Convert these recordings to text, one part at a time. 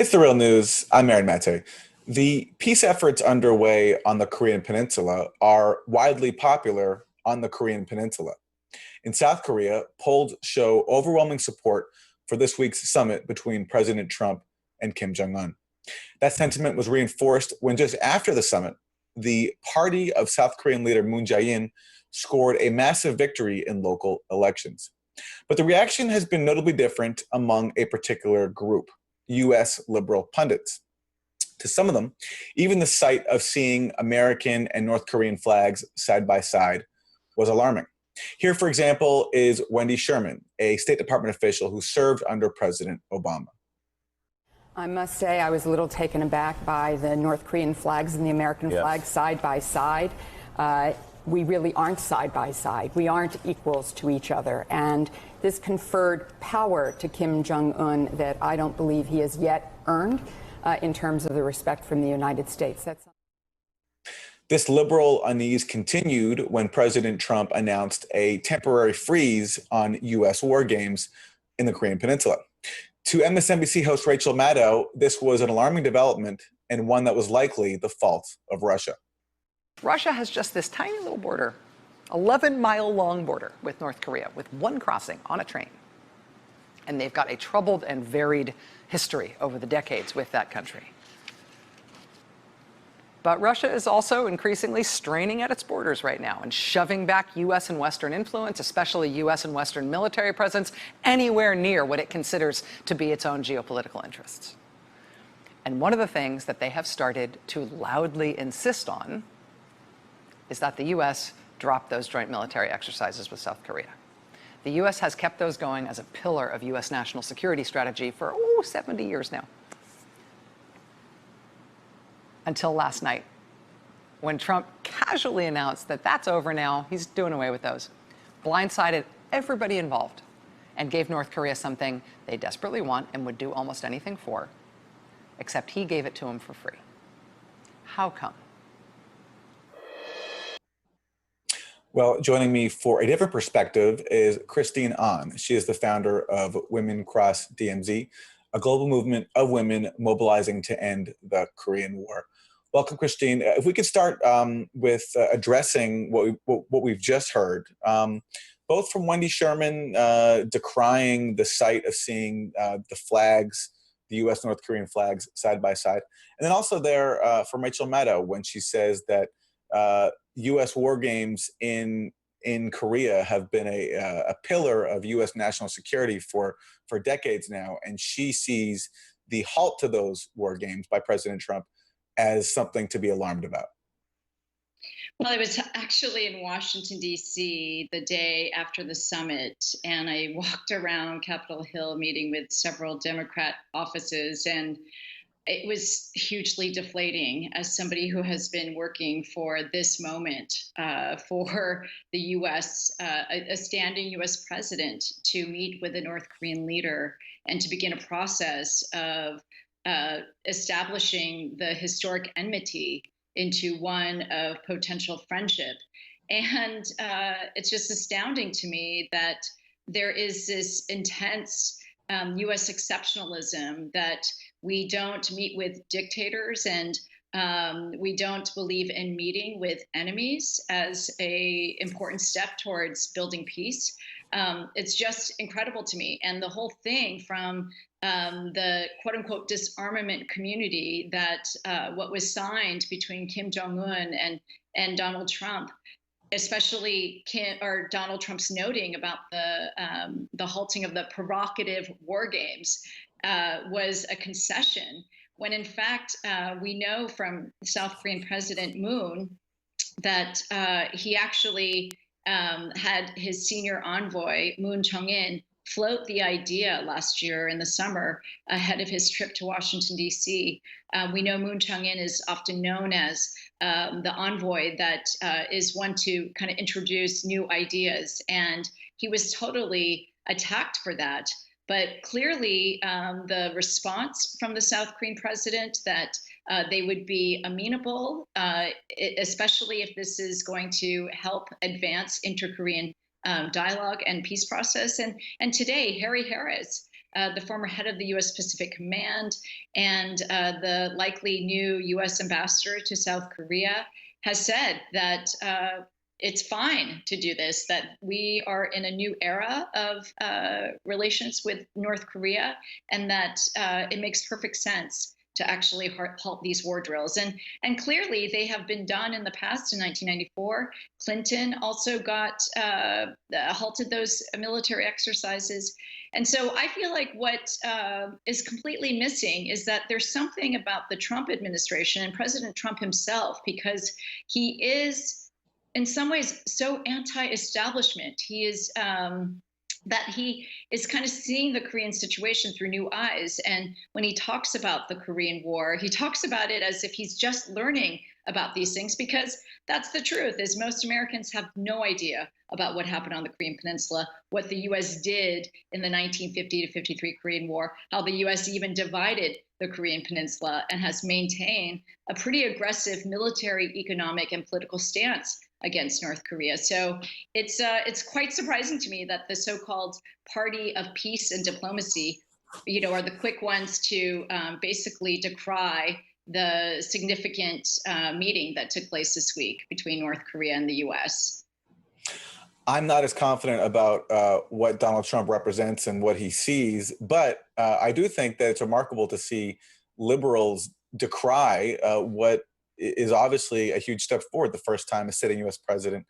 It's the real news. I'm Aaron Mate. The peace efforts underway on the Korean Peninsula are widely popular on the Korean Peninsula. In South Korea, polls show overwhelming support for this week's summit between President Trump and Kim Jong un. That sentiment was reinforced when just after the summit, the party of South Korean leader Moon Jae-in scored a massive victory in local elections. But the reaction has been notably different among a particular group, U.S. liberal pundits. To some of them, even the sight of seeing American and North Korean flags side by side was alarming. Here, for example, is Wendy Sherman, a State Department official who served under President Obama. I must say I was a little taken aback by the North Korean flags and the American flag side by side. We really aren't side by side. We aren't equals to each other. And this conferred power to Kim Jong-un that I don't believe he has yet earned in terms of the respect from the United States. This liberal unease continued when President Trump announced a temporary freeze on U.S. war games in the Korean Peninsula. To MSNBC host Rachel Maddow, this was an alarming development and one that was likely the fault of Russia. Russia has just this tiny little border, 11-mile-long border with North Korea, with one crossing on a train. And they've got a troubled and varied history over the decades with that country. But Russia is also increasingly straining at its borders right now and shoving back U.S. and Western influence, especially U.S. and Western military presence, anywhere near what it considers to be its own geopolitical interests. And one of the things that they have started to loudly insist on is that the U.S. drop those joint military exercises with South Korea. The U.S. has kept those going as a pillar of U.S. national security strategy for 70 years now. Until last night, when Trump casually announced that that's over now, he's doing away with those, blindsided everybody involved, and gave North Korea something they desperately want and would do almost anything for, except he gave it to them for free. How come? Well, joining me for a different perspective is Christine Ahn. She is the founder of Women Cross DMZ, a global movement of women mobilizing to end the Korean War. Welcome, Christine. If we could start with addressing what we've just heard, both from Wendy Sherman decrying the sight of seeing the flags, the U.S. North Korean flags side by side, and then also there from Rachel Maddow when she says that U.S. war games in Korea have been a pillar of U.S. national security for decades now, and she sees the halt to those war games by President Trump as something to be alarmed about. Well, I was actually in Washington, D.C. the day after the summit, and I walked around Capitol Hill meeting with several Democrat offices, and it was hugely deflating as somebody who has been working for this moment for the U.S., a standing U.S. president to meet with a North Korean leader and to begin a process of establishing the historic enmity into one of potential friendship. And it's just astounding to me that there is this intense U.S. exceptionalism that we don't meet with dictators and we don't believe in meeting with enemies as an important step towards building peace. It's just incredible to me. And the whole thing from the quote unquote disarmament community that what was signed between Kim Jong-un and Donald Trump, especially Donald Trump's noting about the halting of the provocative war games was a concession, when in fact we know from South Korean President Moon that he actually had his senior envoy, Moon Chong-in, float the idea last year in the summer ahead of his trip to Washington, D.C. We know Moon Chong-in is often known as the envoy that is one to kind of introduce new ideas. And he was totally attacked for that. But clearly, the response from the South Korean president that they would be amenable, especially if this is going to help advance inter-Korean dialogue and peace process. And today, Harry Harris the former head of the U.S. Pacific Command and the likely new U.S. ambassador to South Korea, has said that it's fine to do this, that we are in a new era of relations with North Korea, and that it makes perfect sense to actually halt these war drills. And clearly they have been done in the past. In 1994, Clinton also halted those military exercises. And so I feel like what is completely missing is that there's something about the Trump administration and President Trump himself, because he is in some ways so anti-establishment. He is that he is kind of seeing the Korean situation through new eyes. And when he talks about the Korean War, he talks about it as if he's just learning about these things, because that's the truth, is most Americans have no idea about what happened on the Korean Peninsula, what the U.S. did in the 1950 to 53 Korean War, how the U.S. even divided the Korean Peninsula and has maintained a pretty aggressive military, economic, and political stance against North Korea. So it's quite surprising to me that the so-called party of peace and diplomacy, are the quick ones to basically decry the significant meeting that took place this week between North Korea and the U.S. I'm not as confident about what Donald Trump represents and what he sees, but I do think that it's remarkable to see liberals decry what is obviously a huge step forward. The first time a sitting U.S. president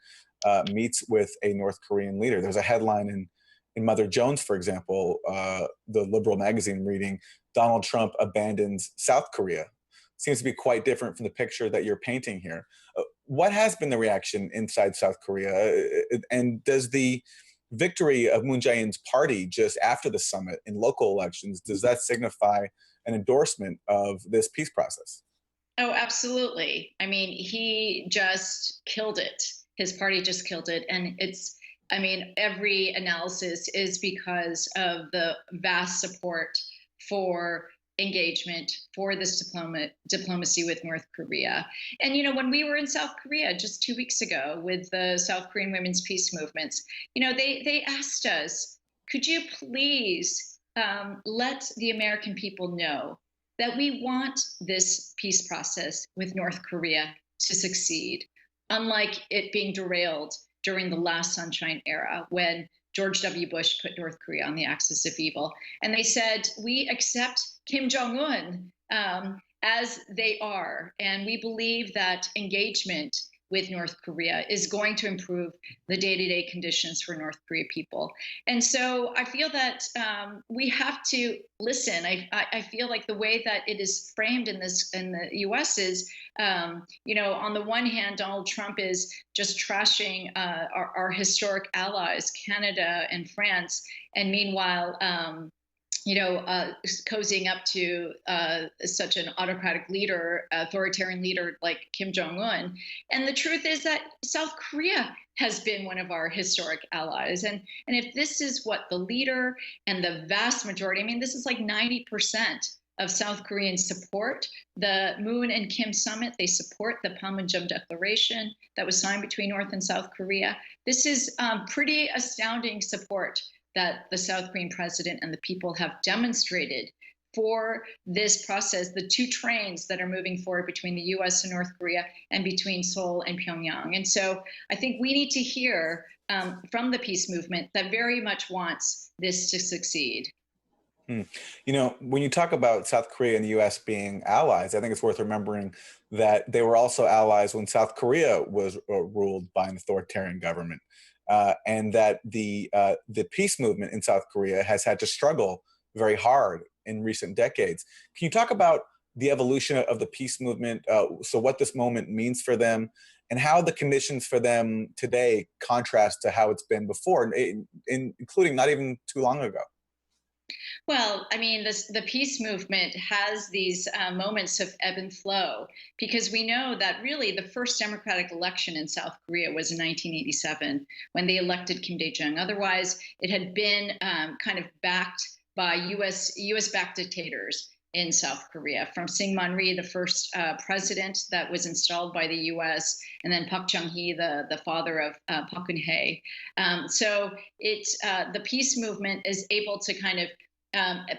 meets with a North Korean leader. There's a headline in Mother Jones, for example, the liberal magazine reading, "Donald Trump abandons South Korea." Seems to be quite different from the picture that you're painting here. What has been the reaction inside South Korea? And does the victory of Moon Jae-in's party just after the summit in local elections, does that signify an endorsement of this peace process? Oh, absolutely. I mean, he just killed it. His party just killed it. And every analysis is because of the vast support for engagement, for this diplomacy with North Korea. And, when we were in South Korea just 2 weeks ago with the South Korean women's peace movements, they asked us, could you please let the American people know that we want this peace process with North Korea to succeed, unlike it being derailed during the last Sunshine era when George W. Bush put North Korea on the axis of evil. And they said, we accept Kim Jong-un as they are, and we believe that engagement with North Korea is going to improve the day-to-day conditions for North Korea people. And so I feel that we have to listen. I feel like the way that it is framed in the U.S. is, on the one hand, Donald Trump is just trashing our historic allies, Canada and France, and meanwhile, cozying up to such an autocratic leader, authoritarian leader like Kim Jong-un. And the truth is that South Korea has been one of our historic allies. And if this is what the leader and the vast majority, this is like 90% of South Koreans support the Moon and Kim summit. They support the Panmunjom Declaration that was signed between North and South Korea. This is pretty astounding support that the South Korean president and the people have demonstrated for this process, the two trains that are moving forward between the U.S. and North Korea and between Seoul and Pyongyang. And so I think we need to hear from the peace movement that very much wants this to succeed. When you talk about South Korea and the U.S. being allies, I think it's worth remembering that they were also allies when South Korea was ruled by an authoritarian government. And that the peace movement in South Korea has had to struggle very hard in recent decades. Can you talk about the evolution of the peace movement, so what this moment means for them, and how the conditions for them today contrast to how it's been before, including not even too long ago? Well, the peace movement has these moments of ebb and flow, because we know that really the first democratic election in South Korea was in 1987 when they elected Kim Dae-jung. Otherwise, it had been kind of backed by U.S.-backed dictators in South Korea, from Syngman-rhee, the first president that was installed by the U.S., and then Park Chung-hee, the father of Park Geun-hye. So the peace movement is able to kind of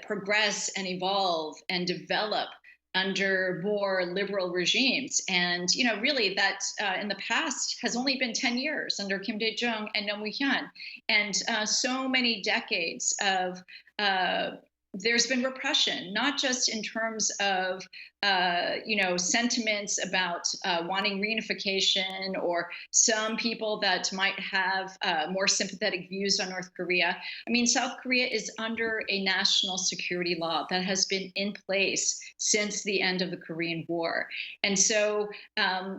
progress and evolve and develop under more liberal regimes. And, really that in the past has only been 10 years under Kim Dae-jung and Roh Moo-hyun. And so many decades of there's been repression, not just in terms of sentiments about wanting reunification, or some people that might have more sympathetic views on North Korea. I mean, South Korea is under a national security law that has been in place since the end of the Korean War. And so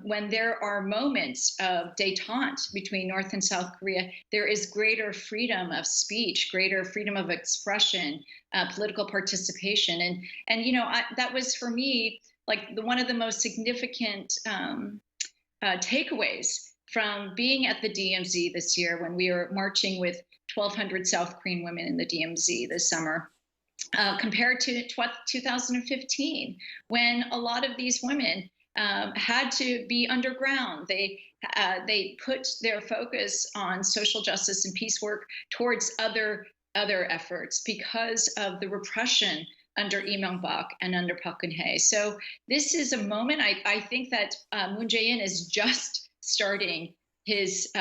when there are moments of détente between North and South Korea, there is greater freedom of speech, greater freedom of expression, political participation. And that was for me like one of the most significant takeaways from being at the DMZ this year, when we were marching with 1,200 South Korean women in the DMZ this summer, compared to 2015, when a lot of these women had to be underground. They put their focus on social justice and peace work towards other efforts because of the repression under Lee Myung-bak and under Park Geun-hye. So this is a moment. I think that Moon Jae-in is just starting his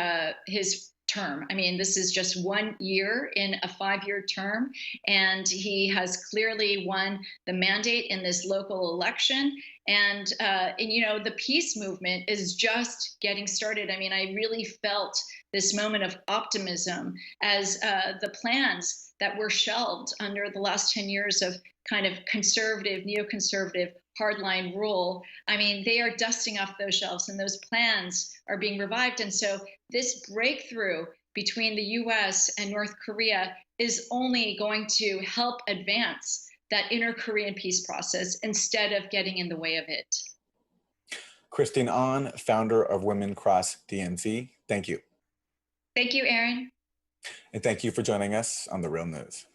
term. I mean, this is just 1 year in a 5-year term, and he has clearly won the mandate in this local election. And the peace movement is just getting started. I mean, I really felt this moment of optimism as the plans that were shelved under the last 10 years of kind of conservative, neoconservative, hardline rule. I mean, they are dusting off those shelves, and those plans are being revived. And so this breakthrough between the US and North Korea is only going to help advance that inter-Korean peace process instead of getting in the way of it. Christine Ahn, founder of Women Cross DMZ, thank you. Thank you, Aaron. And thank you for joining us on The Real News.